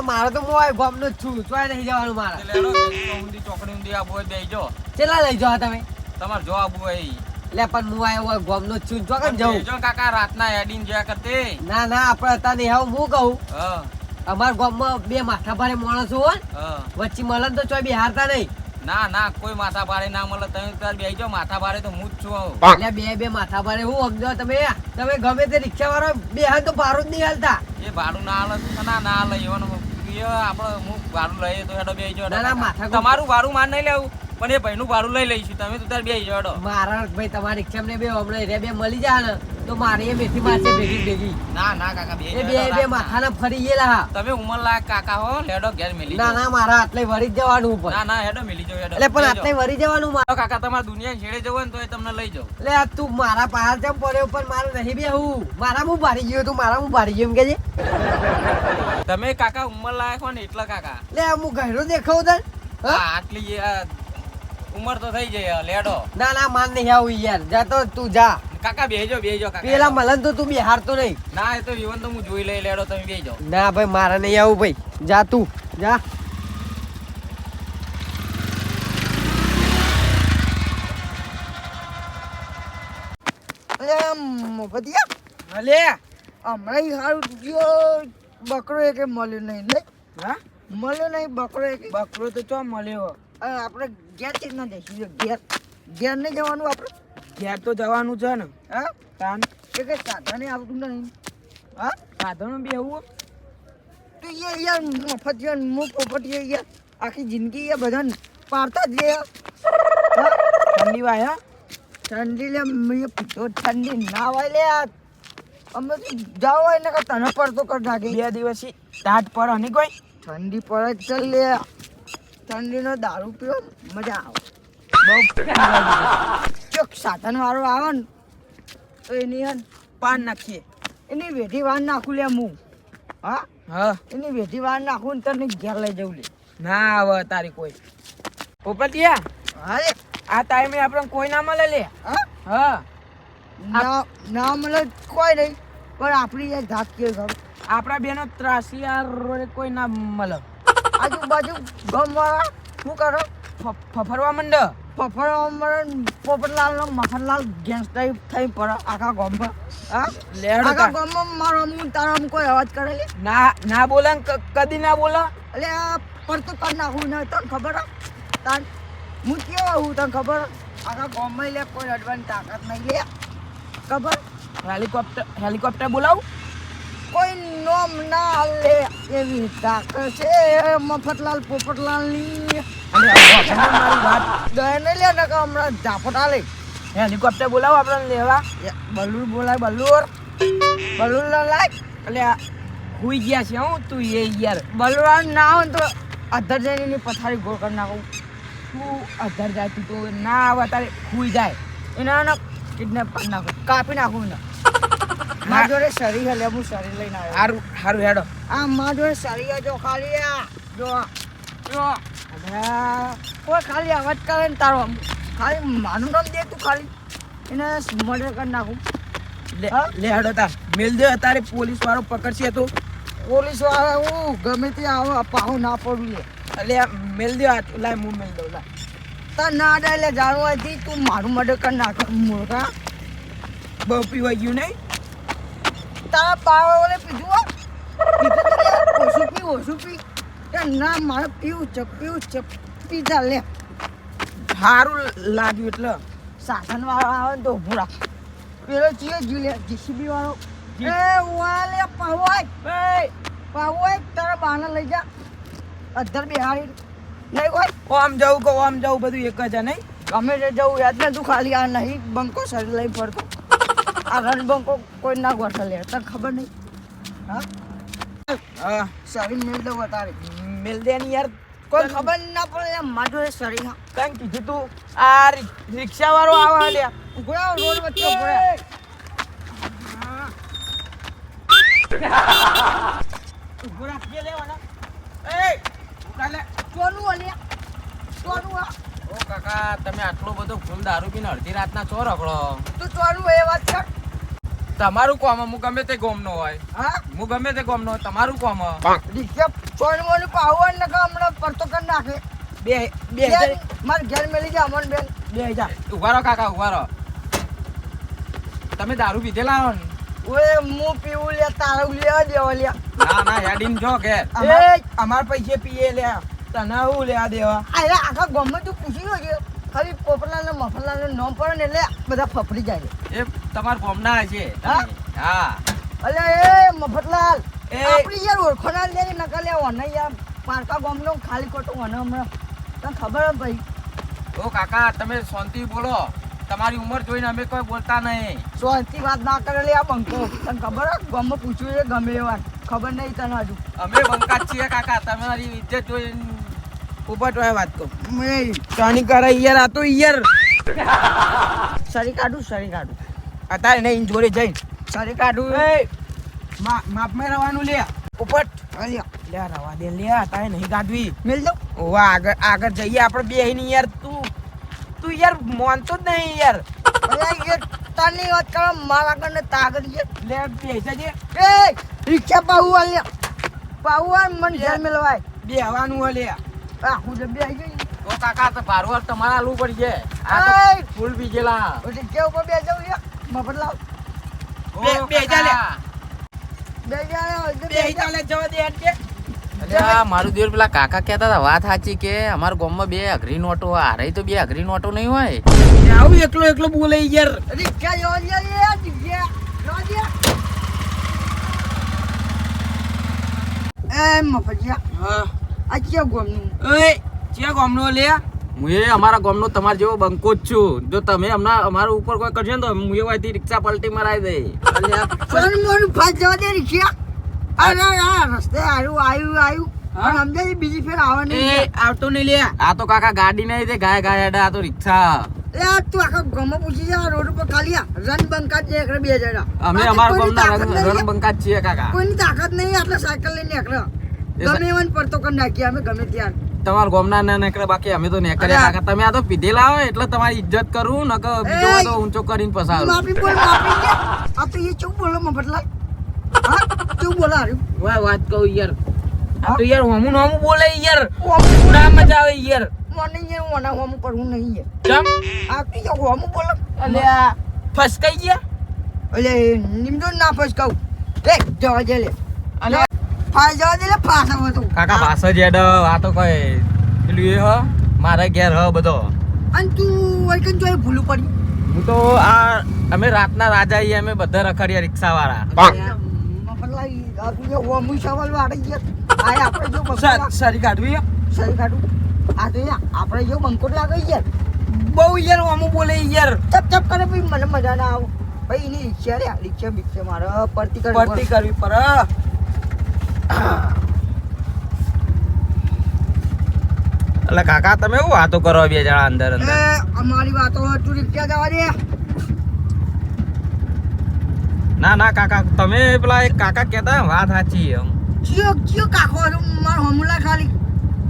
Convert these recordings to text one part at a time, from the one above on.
મારે તો મોય ગોમનો જ છું ચોય નહીં જવાનું મારે લેડો ઊંધી ચોકડી ઊંધી આબુ હોય બેહી ચેલા લઈ જાઓ તમે તમારે જો આબુ હોય લે પણ હું આવ્યો હોય ગોમનો જ છું ચોકન જવું જો કાકા રાતના હેડીન જ્યા કરતે ના ના આપણે હતા નહીં આવું હું કહું હા અમાર ગામમાં બે માથા ભારે માણસો હોય હા વચ્ચે મળે તો ચોય બિહારતા નહીં ના ના કોઈ માથા ભારે ના મળે તમે તાર બેહી જાઓ માથા ભારે તો હું જ છું એટલે બે માથા ભારે હું સમજો તમે ગમે તે રિક્ષા વાળો બે હાલ તો ભાડું જ નહીં હાલતા એ ભાડું ના હાલે ના હાલે એવાનું આપણે હું ભાડું લઈએ તો હેડો બેહી જાઓ ના ના માથા તમારું ભાડું માન નહીં લેવું પણ એ ભાઈનું ભાડું લઈ લઈશું તમે તો તાર બેહી જાઓ હેડો મારા ભાઈ તમારી રિક્ષા ને બે હમણાં રે બે મળી જાય ને તો મારે એ મેથી મારશે ભેગી ના ના કાકા એ બે માથાના ફરી ગયેલા તમે ઉંમર લાયક કાકા હો લેડો ઘેર મિલી ના ના મારા આટલે વરી જ જવાનું ઉપર ના ના હેડો મિલી જાઓ હેડો એટલે પણ આટલે વરી જવાનું મારે કાકા તમારે દુનિયા છેડે જવું ને તો એ તમને લઈ જાઓ એટલે આ તું મારા પહાડ જેમ પડ્યો પણ મારે નહીં બે હું મારા હું ભારી ગયો તું મારા હું ભારી ગયો એમ કે છે તમે કાકા ઉંમર લાયક હો ને એટલા કાકા એટલે હું ઘરનો દેખાવ તને હા આટલી ઉંમર તો થઈ જાય લેડો ના ના માન નહીં આવું યાર જા તો તું જા કાકા બેહજો કાકા પેલા મલન તો તું બિહારતો નહીં ના એ તો જીવન તો હું જોઈ લઈ લેડો તમે બેહજો ના ભાઈ મારે નહીં આવું ભાઈ જા તું જા ભલે હમણાં સારું ગયો બકરો એક મળ્યો નહીં લે હા મળ્યો નહીં બકરો એક બકરો તો ચો મળ્યો આપણે ઘેર ચીજ ના જઈશું ઘેર નહીં જવાનું આપણે ઘેર તો જવાનું છે ને હા તાન કે કઈ સાધને આવતું નહીં હા સાધનો બી એવું તો એ યાર મફત હું પોપટી યાર આખી જિંદગી યાર બધાને પાડતા જ લે ઠંડી વાય ઠંડી લે મેં પીધો ઠંડી ના હોય લે અમે તો જાવ હોય ને કે તને પડતો કર નાખે 2 દિવસથી ટાટ પર અને કોઈ ઠંડી પડે જ ચાલ લે ઠંડીનો દારૂ પીવો મજા આવે ચોક સાધન વાળો આવે ને તો એની પાન નાખીએ એની વેઠી વાર નાખું લે હું હા હા એની વેઠી વાર નાખું ને તને ઘેર લઈ જવું લે ના આવે તારી કોઈ પોપટિયા હા લે આ ટાઈમે આપણે કોઈ ના મળે લે હા હા ના ના મળે કોઈ નહીં પણ આપણી યાર જાત કે ખબર આપણા બેનો ત્રાસી યાર કોઈ ના મળે આજુબાજુ ગામવાળા શું કરો ફફરવા મંડ પોપટલાલ નો મખનલાલ ગેસ ટાઈપ થઈ પડે આખા ગામમાં હા લેડો આખા ગામમાં મારો હું તારા કોઈ અવાજ કરે લે ના બોલે કદી ના બોલે એટલે પર તો કર નાખું ને તને ખબર તાન હું કેવો હું તને ખબર આખા ગામમાં લે કોઈ અડવાની તાકાત નહીં લે ખબર હેલિકોપ્ટર બોલાવું કોઈ નોમ ના લે એવી તાકાત છે મફતલાલ પોપટલાલની અને મારી વાત દયા નહીં લે ને કે હમણાં ઝાપટ આલે હેલિકોપ્ટર બોલાવો આપણે લેવા બલ્લુર બોલાય બલ્લુર લાય એટલે હુઈ ગયા છે હું તું એ યાર બલરામ ના હોય તો અધર જઈને પથારી ગોળ કરી નાખું તું અધર જાય તું તો ના આવે તારે હુઈ જાય એના કિડનેપ કરી નાખું કાપી નાખું ને મારા જોડે શરીર હલે હું શરીર લઈને આવ્યો હારું હારું હેડો આ મારા જોડે શરીર જો ખાલી આ જો કોઈ ખાલી અવાજ કરે ને તારો ખાલી માનું નામ દે તું ખાલી એને મર્ડર કરી નાખું લે હેડો તાર મેલ દે તારે પોલીસ વાળો પકડશે તો પોલીસ વાળા હું ગમે ત્યાં આવો પાહું ના પડું લે એટલે મેલ દે લાય હું મેલ દઉં લા તાર ના ડાય લે જાણવાથી તું મારું મર્ડર કરી નાખ મૂર્ખા બહુ પીવાઈ ગયું નહીં તારા પાવા વાળે પીધું ઓછું પી કે ના મારે પીવું છે પીધા લે સારું લાગ્યું એટલે સાધન વાળો આવે ને તો ઊભું રાખ પેલો ચીએ જી લે જીસીબી વાળો એ વાલે પાવોય તારા બાને લઈ જા અધર બિહારી નહીં કોઈ ઓમ જવું બધું એક જ નહીં ગમે તે જવું યાદ ને તું ખાલી આ નહીં બંકો શરીર લઈ પડતો આ રણ બંકો કોઈ ના ગોઠે લે તને ખબર નહીં હા શરીર મેળ દો તારે મેલ દે ને યાર કોઈ ખબર ના પડે મારું શરીર કઈ કીધું તું આ રિક્ષા વાળો આવા લ્યા ઉભા રોડ વચ્ચે ઉભો રાખજે લેવાના એ ઉકાલે કોનું ઓલ્યા કોનું આ ઓ કાકા તમે આટલો બધો ફૂલ દારૂ પીને અડધી રાતના ચો રખડો તું ચોરું એ વાત કર તમારું કોમ હું ગમે તે ગોમનો હોય હા હું ગમે તે ગોમનો હોય તમારું કોમ રિક્ષા ચોરવાનું પાવર ને કે હમણાં પડતો કરી નાખે બે હજાર મારે ઘેર મેલી જા અમન બેન 2000 ઉભા રહો કાકા ઉભા રહો તમે દારૂ પીધેલા હો ને ઓય હું પીવું લે તારું લેવા દેવા લે ના ના હેડીન જો ઘેર અમાર પૈસે પીએ લે તને હું લેવા દેવા અરે આખા ગામમાં તું પૂછી લો છે ખાલી પોપટલાલ ને મફતલાલ નું નામ પડે ને એટલે બધા ફફડી જાય એ તમારા ગોમના છે હા? હા અલે એ મફતલાલ એ આપણી યાર ઓળખોના લે નકલ લે ઓને યાર પારકા ગામનો ખાલી ખોટો ઓને હમણાં તને ખબર હે ભાઈ ઓ કાકા તમે શાંતિ બોલો તમારી ઉંમર જોઈને અમે કોઈ બોલતા નહીં શાંતિ વાત ના કરે લે આ બંકો તને ખબર હે ગામમાં પૂછ્યું છે ગમે એવા ખબર નહીં તને હજુ અમે બંકા જ છીએ કાકા તમારી ઇજ્જત જોઈને ઉપર તો વાત કહું ચાની કરે યાર આ તો યાર સરી કાઢું અત્યારે નહીં જોડે જઈને સરી કાઢું એ માપમાં રહેવાનું લે ઉપટ અલ્યા લે રવા દે લે અત્યારે નહીં કાઢવી મેલ દો ઓવા આગળ જઈએ આપણે બે ની યાર તું યાર માનતો જ નહીં યાર અલ્યા એ તારની વાત કરો મારા આગળ ને તાગર છે લે બેસા જે એ રિક્ષા પાહુ અલ્યા પાહુ આ મન ઘેર મેલવાય બે હવાનું હો લે આ હું જબી આવી ગઈ ઓ કાકા તો ભારું તમારે આલવું પડશે આ તો એય! ફૂલ પીજેલા રિક્ષા ઉપર બે જાવ યાર મફતલાલ બે જા લે બે જા બે ચાલે જવા દે યાર અલ્યા મારું દેર પેલા કાકા કહેતા હતા વાત સાચી કે અમારા ગામમાં બે અઘરી નોટો હારે તો બે અઘરી નોટો નહીં હોય આવું એકલો બોલે યાર રિક્ષા જવા દે યાર રિક્ષા જવા દે એ મફતિયા હા આ ક્યાં ગોમનું ઓય ચિયા ગામનો લે હું એ અમારા ગામનો તમારા જેવો બંકો જ છું જો તમે હમણાં અમારા ઉપર કોઈ કરશો ને તો હું એવાથી રિક્ષા પલટી મરાવી દે સોન મોનું ફાસ જવા દે રિક્ષા અરે આ રસ્તે આવ્યું હા? પણ સમજાય બીજી ફેર આવવાની એ આવતો નહીં લે આ તો કાકા ગાડી નહીં દે ગાય ગાય હેડા આ તો રિક્ષા એ તું આખા ગામમાં પૂછી જા રોડ ઉપર ખાલી આ રન બંકા જ એકરે બે જણા અમે અમારા ગામના રણ બંકા જ છીએ કાકા કોઈની તાકાત નહીં આપણે સાયકલ લઈને એકરે ગમે એવાને પડતો કરી નાખીએ અમે ગમે ત્યાં તમારા ગામના ના નીકળે બાકી અમે તો નીકળ્યા કાકા તમે આ તો પીધેલા હોય એટલે તમારી ઇજ્જત કરું ન કે બીજો હોય તો ઊંચો કરીને પસારું માફી બોલ માફી કે આ તો એ ચૂપ બોલો મફતલાલ હા ચૂપ બોલો હારું વાહ વાત કહું યાર આ તો યાર હમું હમું બોલે યાર ઓમ ના મજા આવે યાર મને એ ઓના હોમ કરવું નહીં છે કેમ આ તો એ હોમ બોલો અલે આ ફસકાઈ ગયા અલે નિમદો ના ફસકાવ એ જવા દે લે અલે ફાસ જવા દે લે ફાસ આવો તો કાકા પાસ જ હેડ આ તો કોઈ પેલું એ હ મારા ઘેર હ બધો અને તું વૈકન જોઈ ભૂલું પડી હું તો આ અમે રાતના રાજા છીએ અમે બધા રખડ્યા રિક્ષા વાળા મફતલાલ આ તું એ હોમ સવાલ વાળી ગયા આ આપણે જો બંકો સારી કાઢવી સહી કાઢું આ તો આપણે જો બંકો લાગે યાર બહુ યાર હમું બોલે યાર ચપ કરે ભાઈ મને મજા ના આવે ભાઈ એની રિક્ષા રે રિક્ષા બિક્ષા મારે પડતી કરવી પર એટલે કાકા તમે શું વાતો કરો બે જણા અંદર અંદર અમારી વાતો તું રિક્ષા જવા દે ના ના કાકા તમે પેલા એક કાકા કહેતા વાત સાચી એમ ચિયો કાકો મારો હમલા ખાલી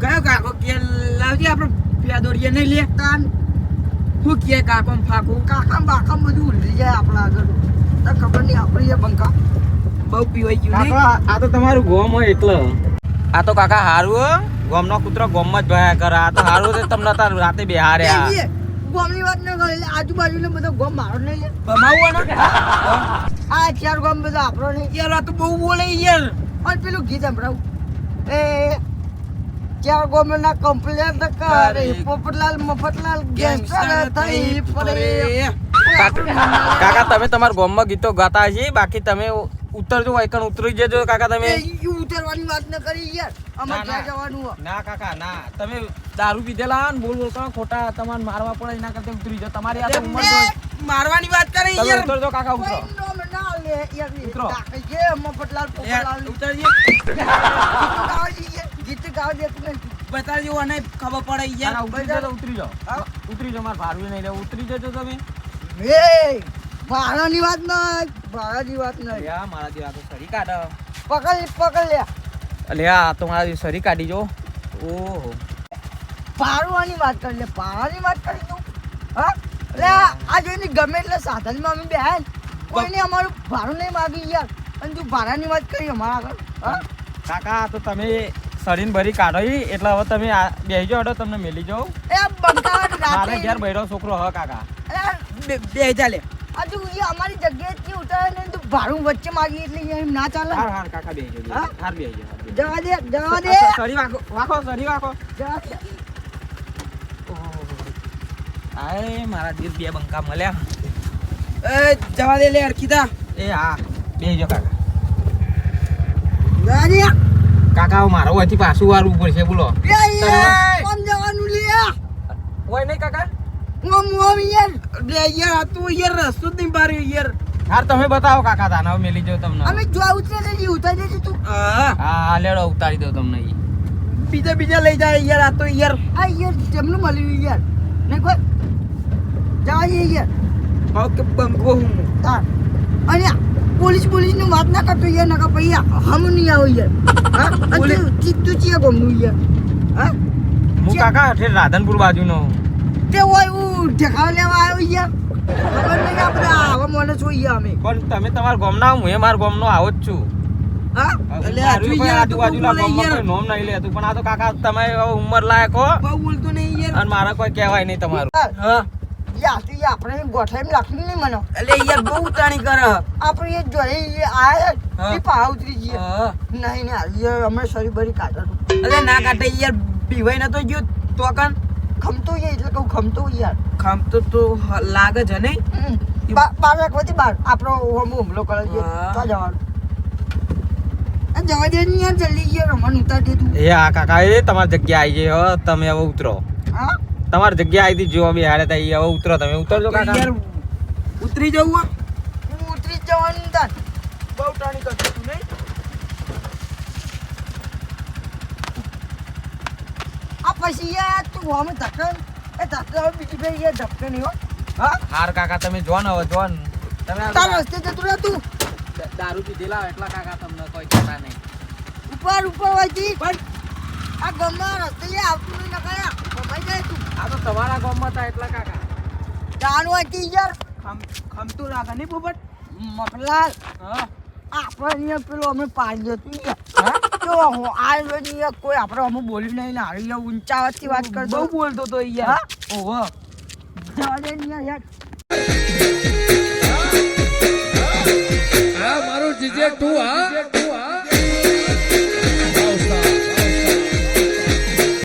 કયો કાકો કે લાવજે આપણે પ્યાદોડીએ નહીં લે તાન હું કે કાકો ફાકો કાકા બાકા બધું ઉલટી જાય આપણા આગળ તો ખબર નહીં આપણી એ બંકા બહુ પીવાઈ ગયું નહીં કાકા આ તો તમારું ગોમ હોય એટલે આ તો કાકા હારું ગોમનો કૂતરો ગોમમાં જ ભયા કરે આ તો હારું છે તમને તાર રાતે બેહાર્યા ગોમની વાત ન કરે આજુબાજુને બધો ગોમ મારો નહીં લે ભમાવવાનો આ ચાર ગોમ બધો આપણો નહીં યાર આ તો બહુ બોલે યાર અને પેલું ગીત સંભળાવું એ ચાર ગોમના કમ્પ્લેન કરે પોપટલાલ મફતલાલ ગેંગસ્ટર થઈ ફરે કાકા તમે તમારા ગોમમાં ગીતો ગાતા હશે બાકી તમે ઉતરજો વાયકણ ઉતરી જજો કાકા તમે ઉતરવાની વાત ન કરી યાર અમારે ના, ક્યાં જવાનું હો? ના કાકા ના તમે દારૂ પીધેલા ને બોલ બોલ કરો ખોટા તમારે મારવા પડે એના કરતા ઉતરી જાઓ તમારી આ તો ઉંમર જો મારવાની વાત કરે તમે યાર ઉતરજો કાકા ઉતરો કોઈ નામ ના લે યાર ઉતરો. તાકે જે મફતલાલ પોપટલાલ ઉતરજે ગીત ગાવ દેતું નથી બતાવજો અને ખબર પડે યાર કાકા ઉતરી જાઓ ઉતરી જાઓ હા? ઉતરી જાઓ મારે ભાડું નહીં લેવું ઉતરી જજો તમે એ ભાડાની વાત નહીં ભાડાની વાત નહીં યા મારા જેવા તો સરી કાઢો પકડ લે અલે આ તો મારા જેવી સરી કાઢી જો ઓહો પાડવાની વાત કરી લે પાડવાની વાત કરી તું હા લે આ જોઈને ગમે એટલે સાધનમાં અમે બેહાય કોઈને અમારું ભાડું નહીં માગી યાર અને તું ભાડાની વાત કરી અમારા આગળ હા કાકા આ તો તમે સડીને ભરી કાઢો ઈ, એટલે હવે તમે બેસી જાઓ, તમને મેલી જાઓ. એ બંકાટ મારે રાતે ઘેર બૈરો છોકરો હ કાકા. બે ચાલે આ તું એ અમારી જગ્યાએથી ઉતારે ને તું ભાડું વચ્ચે માગી એટલે યાર એમ ના ચાલે હાર હાર કાકા બેસી જાઓ, હા? હાર બેસી જાઓ, હાર બેસી જવા દે જાઓ. સરી વાખો સરી વાખો. જવા દે આય મારા દિલ બે બંકા મળ્યા. એ જવા દે લે અરખીતા. એ હા બેસી જાઓ કાકા. જવા દે કાકા હવે મારો અહીંથી પાછું વાળવું પડશે બોલો. કોમ જવાનું લે હોય નહીં કાકા? મોમ યાર લે યાર આ તું યાર રસ્તો જ નહીં પાડ્યો યાર. હાર તમે બતાવો કાકા તાને હવે મેલી જાઓ તમને. અમે જો ઉતરે ને ઉતારી દેજે તું હા હા લેડો ઉતારી દો તમને ઈ. બીજા લઈ જાય યાર આ તો યાર. આ યાર જમનું મળ્યું યાર ને કોઈ જવા દે યાર ભાવ કે બંકો હું તાર અને પોલીસ ની વાત ના કરતો યાર નકા પૈયા હમ નહીં આવો યાર હા પોલીસ- તું ચિયા ગમનું યાર હા હું કાકા ઠેર રાધનપુર બાજુનો. તે હોય હું ઠેકાવ લેવા આવ્યો યાર ખબર નહીં આપણે આવા મને જોઈએ અમે પણ તમે તમારા ગામના હું એ મારા ગામનો આવો જ છું. હા એટલે મારું આજુ કોઈ યાર આજુબાજુના તું બોલે ગામમાં યાર. કોઈ નોમ નહીં લેતું, પણ આ તો કાકા તમે હવે ઉંમર લાયક હો બહુ બોલતો નહીં યાર. અને મારા કોઈ કહેવાય નહીં તમારું. હા યાર તું આપણે ગોઠાઈ લાખી નહીં મને એટલે યાર બહુ ઉતાણી કરે. આપણે એ જોઈ આયા હા. એ પા ઉતરી જઈએ હા નહીં ને યાર અમે શરીર ભરી કાઢો એટલે ના કાઢે યાર પીવાય નતો ગયો તો કન ખમતો યાર એટલે કહું ખમતો યાર ખામતો તો લાગે છે નહીં. બાર વાગવાથી બાર આપણો હુમલો કરે છે હા. તો જવાનું આ જવા દે ને યાર જલ્દી યાર અમને ઉતાર દે તું એ હા કાકા એ તમારી જગ્યા આવી ગઈ હવે તમે હવે ઉતરો. હા તમારી જગ્યા આવી હતી જોવા બી હારે તા ઈ હવે ઉતરો, તમે ઉતરજો તો યાર કાકા. ઉતરી જવું હો. હું ઉતરી જ જવાનું તાર બહુ ટાણી કરતો તું નહીં. આ પછી યાર તું અમે ધક્કન એ ધક્કન હવે બીજી ફેર યાર ધક્કન નહીં હો હા હાર કાકા તમે જો ને હવે જો ને. તમે તાર રસ્તે જતું રહે તું દારૂ પીધેલા હોય એટલા કાકા તમને કોઈ કહેતા નહીં. ઉપર વાંચી પણ આ ગમના રસ્તે યાર આવતું નહીં નકાયા કમાઈ જાય તું આ તો તમારા ગામમાં હતા એટલા કાકા. જાણું વાંચી યાર ખમતું લાગે નહીં પોપટ. મફલાલ હા આપણે અહીંયા પેલો અમે પાડી જતું યાર તો હું આ યાર કોઈ આપણે અમે બોલ્યું નહીં ને હારી યાર ઊંચા અવાજથી વાત કરતો બહુ બોલતો તો હા? યાર. ઓહો જવા દે ને યાર આ મારું જીજે તું હા